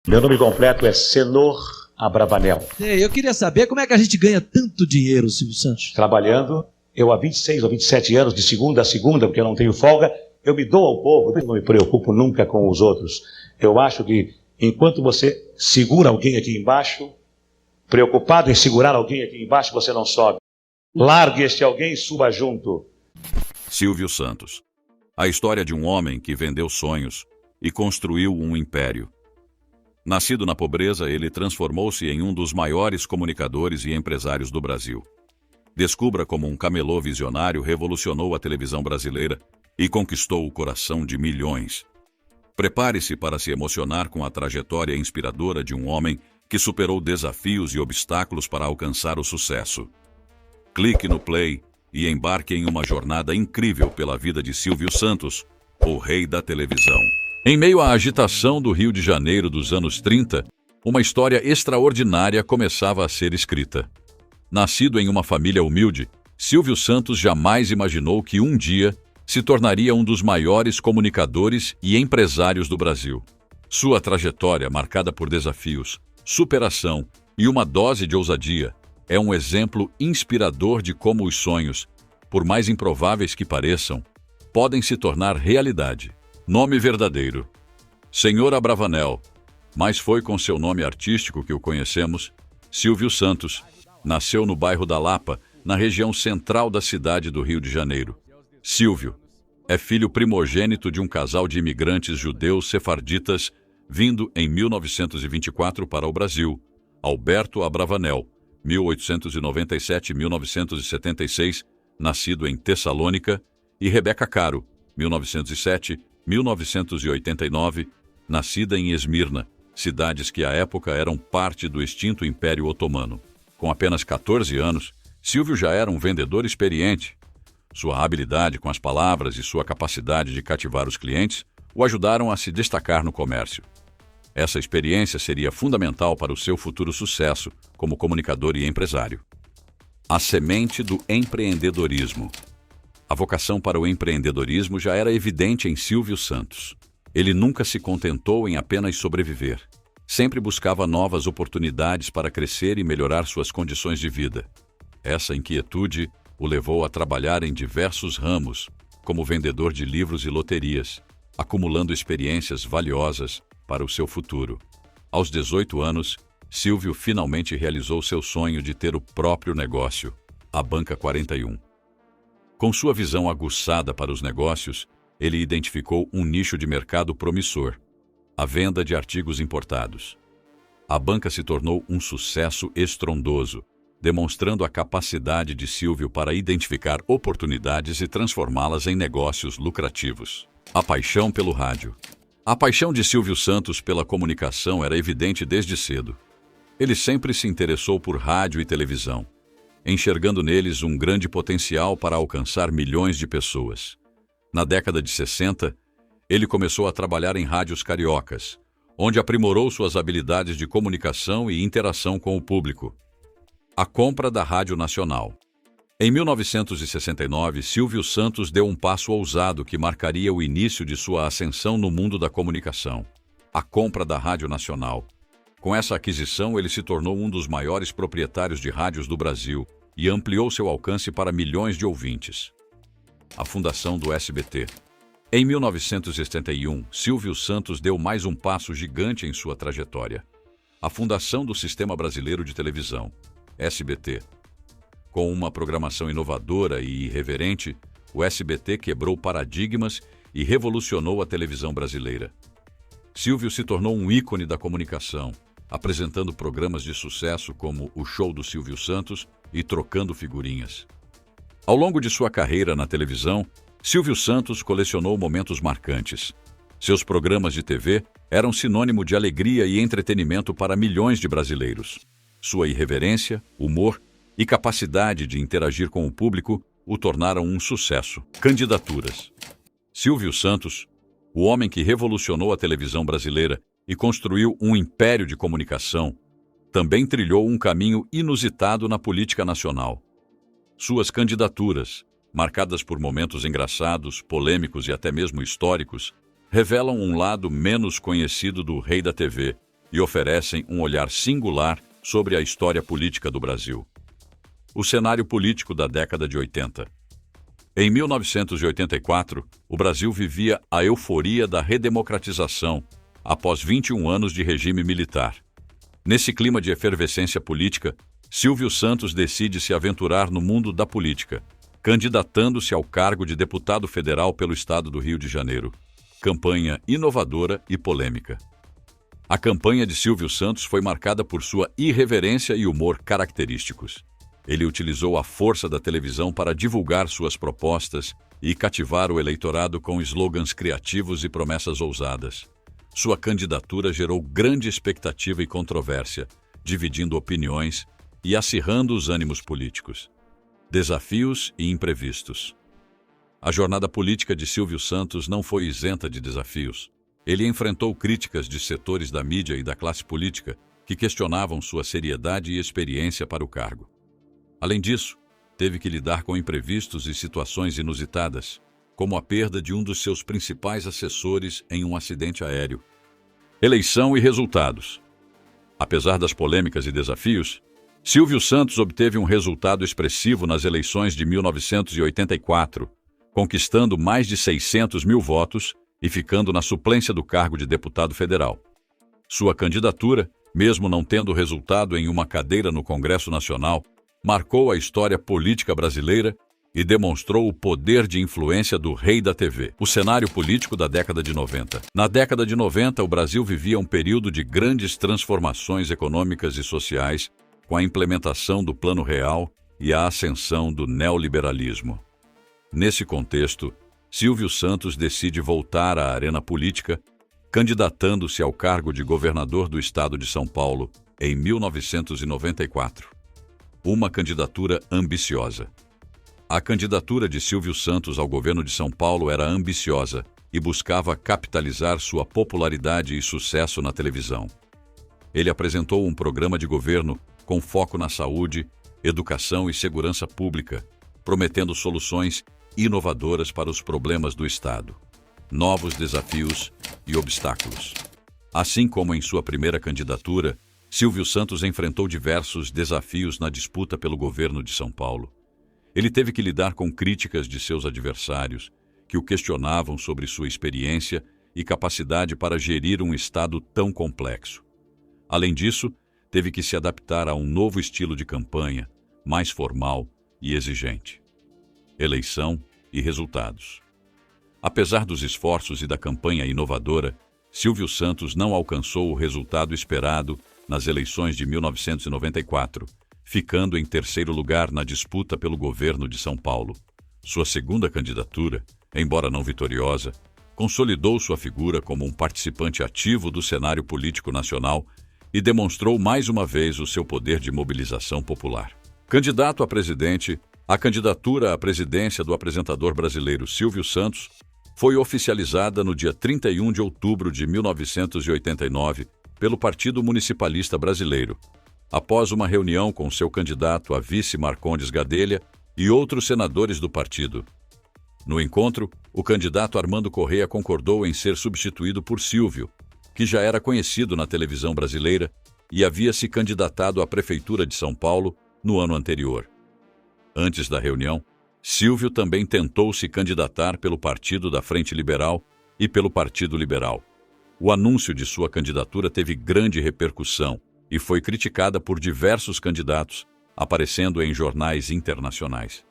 Meu nome completo é Senor Abravanel. Eu queria saber como é que a gente ganha tanto dinheiro, Silvio Santos. Trabalhando, eu há 26 ou 27 anos, de segunda a segunda, porque eu não tenho folga, eu me dou ao povo, eu não me preocupo nunca com os outros. Eu acho que enquanto você segura alguém aqui embaixo, preocupado em segurar alguém aqui embaixo, você não sobe. Largue este alguém e suba junto. Silvio Santos. A história de um homem que vendeu sonhos e construiu um império. Nascido na pobreza, ele transformou-se em um dos maiores comunicadores e empresários do Brasil. Descubra como um camelô visionário revolucionou a televisão brasileira e conquistou o coração de milhões. Prepare-se para se emocionar com a trajetória inspiradora de um homem que superou desafios e obstáculos para alcançar o sucesso. Clique no play e embarque em uma jornada incrível pela vida de Silvio Santos, o rei da televisão. Em meio à agitação do Rio de Janeiro dos anos 30, uma história extraordinária começava a ser escrita. Nascido em uma família humilde, Silvio Santos jamais imaginou que um dia se tornaria um dos maiores comunicadores e empresários do Brasil. Sua trajetória, marcada por desafios, superação e uma dose de ousadia, é um exemplo inspirador de como os sonhos, por mais improváveis que pareçam, podem se tornar realidade. Nome verdadeiro: Senhor Abravanel, mas foi com seu nome artístico que o conhecemos, Silvio Santos. Nasceu no bairro da Lapa, na região central da cidade do Rio de Janeiro. Silvio é filho primogênito de um casal de imigrantes judeus sefarditas vindo em 1924 para o Brasil, Alberto Abravanel, 1897-1976, nascido em Tessalônica, e Rebeca Caro, 1907-1989, nascida em Esmirna, cidades que à época eram parte do extinto Império Otomano. Com apenas 14 anos, Silvio já era um vendedor experiente. Sua habilidade com as palavras e sua capacidade de cativar os clientes o ajudaram a se destacar no comércio. Essa experiência seria fundamental para o seu futuro sucesso como comunicador e empresário. A semente do empreendedorismo. A vocação para o empreendedorismo já era evidente em Silvio Santos. Ele nunca se contentou em apenas sobreviver. Sempre buscava novas oportunidades para crescer e melhorar suas condições de vida. Essa inquietude o levou a trabalhar em diversos ramos, como vendedor de livros e loterias, acumulando experiências valiosas para o seu futuro. Aos 18 anos, Silvio finalmente realizou seu sonho de ter o próprio negócio, a Banca 41. Com sua visão aguçada para os negócios, ele identificou um nicho de mercado promissor: a venda de artigos importados. A banca se tornou um sucesso estrondoso, demonstrando a capacidade de Silvio para identificar oportunidades e transformá-las em negócios lucrativos. A paixão pelo rádio. A paixão de Silvio Santos pela comunicação era evidente desde cedo. Ele sempre se interessou por rádio e televisão, enxergando neles um grande potencial para alcançar milhões de pessoas. Na década de 60, ele começou a trabalhar em rádios cariocas, onde aprimorou suas habilidades de comunicação e interação com o público. A compra da Rádio Nacional. Em 1969, Silvio Santos deu um passo ousado que marcaria o início de sua ascensão no mundo da comunicação: a compra da Rádio Nacional. Com essa aquisição, ele se tornou um dos maiores proprietários de rádios do Brasil e ampliou seu alcance para milhões de ouvintes. A fundação do SBT. Em 1971, Silvio Santos deu mais um passo gigante em sua trajetória: a fundação do Sistema Brasileiro de Televisão, SBT. Com uma programação inovadora e irreverente, o SBT quebrou paradigmas e revolucionou a televisão brasileira. Silvio se tornou um ícone da comunicação, apresentando programas de sucesso como O Show do Silvio Santos e Trocando Figurinhas. Ao longo de sua carreira na televisão, Silvio Santos colecionou momentos marcantes. Seus programas de TV eram sinônimo de alegria e entretenimento para milhões de brasileiros. Sua irreverência, humor e capacidade de interagir com o público o tornaram um sucesso. Candidaturas. Silvio Santos, o homem que revolucionou a televisão brasileira e construiu um império de comunicação, também trilhou um caminho inusitado na política nacional. Suas candidaturas, marcadas por momentos engraçados, polêmicos e até mesmo históricos, revelam um lado menos conhecido do rei da TV e oferecem um olhar singular sobre a história política do Brasil. O cenário político da década de 80. Em 1984, o Brasil vivia a euforia da redemocratização após 21 anos de regime militar. Nesse clima de efervescência política, Silvio Santos decide se aventurar no mundo da política, candidatando-se ao cargo de deputado federal pelo estado do Rio de Janeiro. Campanha inovadora e polêmica. A campanha de Silvio Santos foi marcada por sua irreverência e humor característicos. Ele utilizou a força da televisão para divulgar suas propostas e cativar o eleitorado com slogans criativos e promessas ousadas. Sua candidatura gerou grande expectativa e controvérsia, dividindo opiniões e acirrando os ânimos políticos. Desafios e imprevistos. A jornada política de Silvio Santos não foi isenta de desafios. Ele enfrentou críticas de setores da mídia e da classe política que questionavam sua seriedade e experiência para o cargo. Além disso, teve que lidar com imprevistos e situações inusitadas, como a perda de um dos seus principais assessores em um acidente aéreo. Eleição e resultados. Apesar das polêmicas e desafios, Silvio Santos obteve um resultado expressivo nas eleições de 1984, conquistando mais de 600 mil votos e ficando na suplência do cargo de deputado federal. Sua candidatura, mesmo não tendo resultado em uma cadeira no Congresso Nacional, marcou a história política brasileira e demonstrou o poder de influência do rei da TV. O cenário político da década de 90. Na década de 90, o Brasil vivia um período de grandes transformações econômicas e sociais, com a implementação do Plano Real e a ascensão do neoliberalismo. Nesse contexto, Silvio Santos decide voltar à arena política, candidatando-se ao cargo de governador do estado de São Paulo em 1994. Uma candidatura ambiciosa. A candidatura de Silvio Santos ao governo de São Paulo era ambiciosa e buscava capitalizar sua popularidade e sucesso na televisão. Ele apresentou um programa de governo com foco na saúde, educação e segurança pública, prometendo soluções inovadoras para os problemas do Estado, novos desafios e obstáculos. Assim como em sua primeira candidatura, Silvio Santos enfrentou diversos desafios na disputa pelo governo de São Paulo. Ele teve que lidar com críticas de seus adversários, que o questionavam sobre sua experiência e capacidade para gerir um Estado tão complexo. Além disso, teve que se adaptar a um novo estilo de campanha, mais formal e exigente. Eleição e resultados. Apesar dos esforços e da campanha inovadora, Silvio Santos não alcançou o resultado esperado nas eleições de 1994, ficando em terceiro lugar na disputa pelo governo de São Paulo. Sua segunda candidatura, embora não vitoriosa, consolidou sua figura como um participante ativo do cenário político nacional e demonstrou mais uma vez o seu poder de mobilização popular. Candidato a presidente, a candidatura à presidência do apresentador brasileiro Silvio Santos foi oficializada no dia 31 de outubro de 1989 pelo Partido Municipalista Brasileiro, após uma reunião com seu candidato a vice Marcondes Gadelha e outros senadores do partido. No encontro, o candidato Armando Corrêa concordou em ser substituído por Silvio, que já era conhecido na televisão brasileira e havia se candidatado à Prefeitura de São Paulo no ano anterior. Antes da reunião, Silvio também tentou se candidatar pelo Partido da Frente Liberal e pelo Partido Liberal. O anúncio de sua candidatura teve grande repercussão e foi criticada por diversos candidatos, aparecendo em jornais internacionais.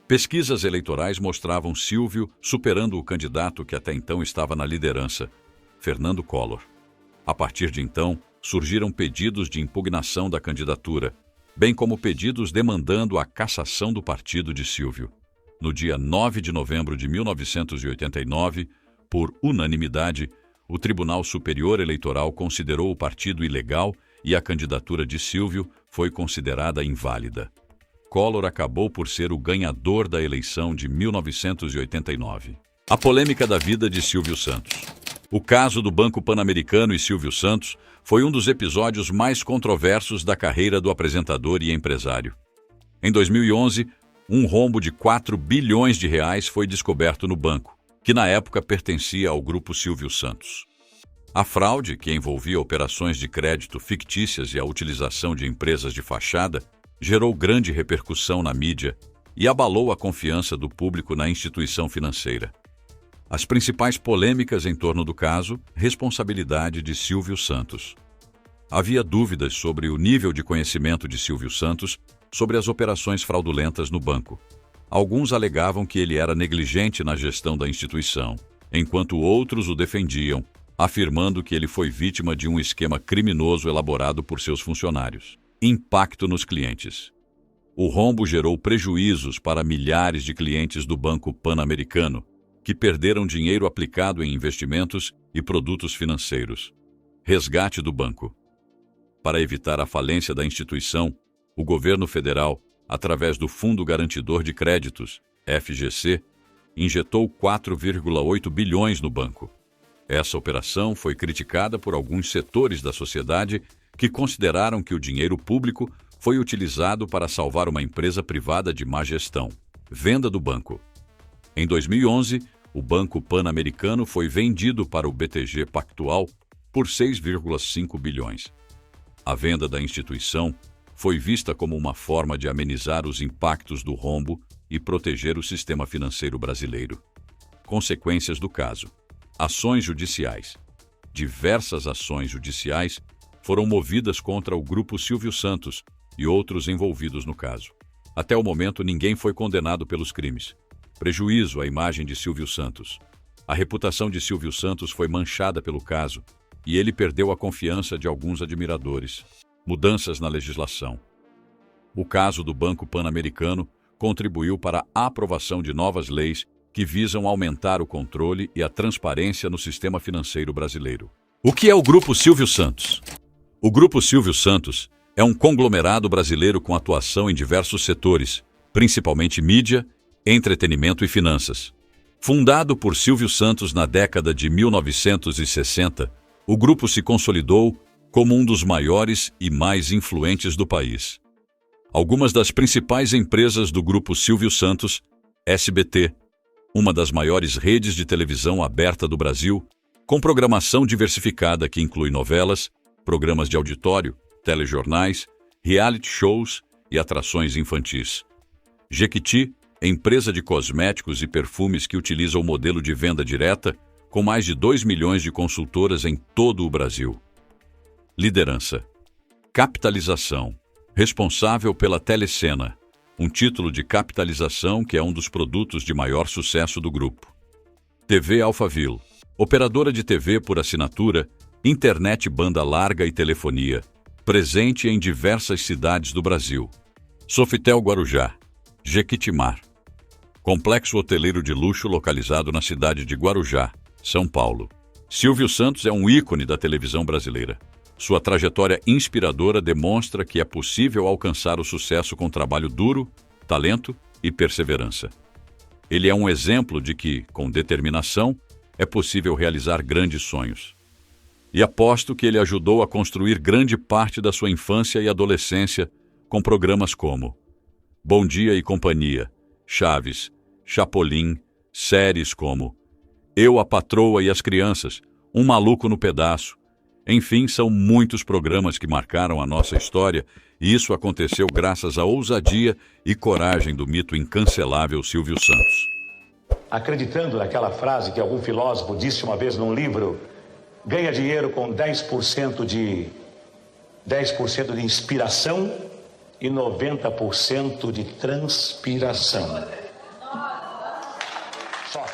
Pesquisas eleitorais mostravam Silvio superando o candidato que até então estava na liderança, Fernando Collor. A partir de então, surgiram pedidos de impugnação da candidatura, bem como pedidos demandando a cassação do partido de Silvio. No dia 9 de novembro de 1989, por unanimidade, o Tribunal Superior Eleitoral considerou o partido ilegal e a candidatura de Silvio foi considerada inválida. Collor acabou por ser o ganhador da eleição de 1989. A polêmica da vida de Silvio Santos. O caso do Banco Pan-Americano e Silvio Santos foi um dos episódios mais controversos da carreira do apresentador e empresário. Em 2011, um rombo de 4 bilhões de reais foi descoberto no banco, que na época pertencia ao grupo Silvio Santos. A fraude, que envolvia operações de crédito fictícias e a utilização de empresas de fachada, gerou grande repercussão na mídia e abalou a confiança do público na instituição financeira. As principais polêmicas em torno do caso, responsabilidade de Silvio Santos. Havia dúvidas sobre o nível de conhecimento de Silvio Santos sobre as operações fraudulentas no banco. Alguns alegavam que ele era negligente na gestão da instituição, enquanto outros o defendiam, afirmando que ele foi vítima de um esquema criminoso elaborado por seus funcionários. Impacto nos clientes. O rombo gerou prejuízos para milhares de clientes do Banco Pan-Americano, que perderam dinheiro aplicado em investimentos e produtos financeiros. Resgate do banco. Para evitar a falência da instituição, o governo federal, através do Fundo Garantidor de Créditos, FGC, injetou 4,8 bilhões no banco. Essa operação foi criticada por alguns setores da sociedade que consideraram que o dinheiro público foi utilizado para salvar uma empresa privada de má gestão. Venda do banco. Em 2011, o Banco Pan-Americano foi vendido para o BTG Pactual por 6,5 bilhões. A venda da instituição foi vista como uma forma de amenizar os impactos do rombo e proteger o sistema financeiro brasileiro. Consequências do caso. Ações judiciais. Diversas ações judiciais foram movidas contra o Grupo Silvio Santos e outros envolvidos no caso. Até o momento, ninguém foi condenado pelos crimes. Prejuízo à imagem de Silvio Santos. A reputação de Silvio Santos foi manchada pelo caso e ele perdeu a confiança de alguns admiradores. Mudanças na legislação. O caso do Banco Pan-Americano contribuiu para a aprovação de novas leis que visam aumentar o controle e a transparência no sistema financeiro brasileiro. O que é o Grupo Silvio Santos? O Grupo Silvio Santos é um conglomerado brasileiro com atuação em diversos setores, principalmente mídia, entretenimento e finanças. Fundado por Silvio Santos na década de 1960, o grupo se consolidou como um dos maiores e mais influentes do país. Algumas das principais empresas do Grupo Silvio Santos: SBT, uma das maiores redes de televisão aberta do Brasil, com programação diversificada que inclui novelas, programas de auditório, telejornais, reality shows e atrações infantis. Jequiti, empresa de cosméticos e perfumes que utiliza o modelo de venda direta, com mais de 2 milhões de consultoras em todo o Brasil. Liderança. Capitalização. Responsável pela Telecena, um título de capitalização que é um dos produtos de maior sucesso do grupo. TV Alphaville, operadora de TV por assinatura, internet banda larga e telefonia, presente em diversas cidades do Brasil. Sofitel Guarujá, Jequitimar. Complexo hoteleiro de luxo localizado na cidade de Guarujá, São Paulo. Silvio Santos é um ícone da televisão brasileira. Sua trajetória inspiradora demonstra que é possível alcançar o sucesso com trabalho duro, talento e perseverança. Ele é um exemplo de que, com determinação, é possível realizar grandes sonhos. E aposto que ele ajudou a construir grande parte da sua infância e adolescência com programas como Bom Dia e Companhia, Chaves, Chapolin, séries como Eu, a Patroa e as Crianças, Um Maluco no Pedaço. Enfim, são muitos programas que marcaram a nossa história e isso aconteceu graças à ousadia e coragem do mito incancelável Silvio Santos. Acreditando naquela frase que algum filósofo disse uma vez num livro, ganha dinheiro com 10% de inspiração e 90% de transpiração. Só.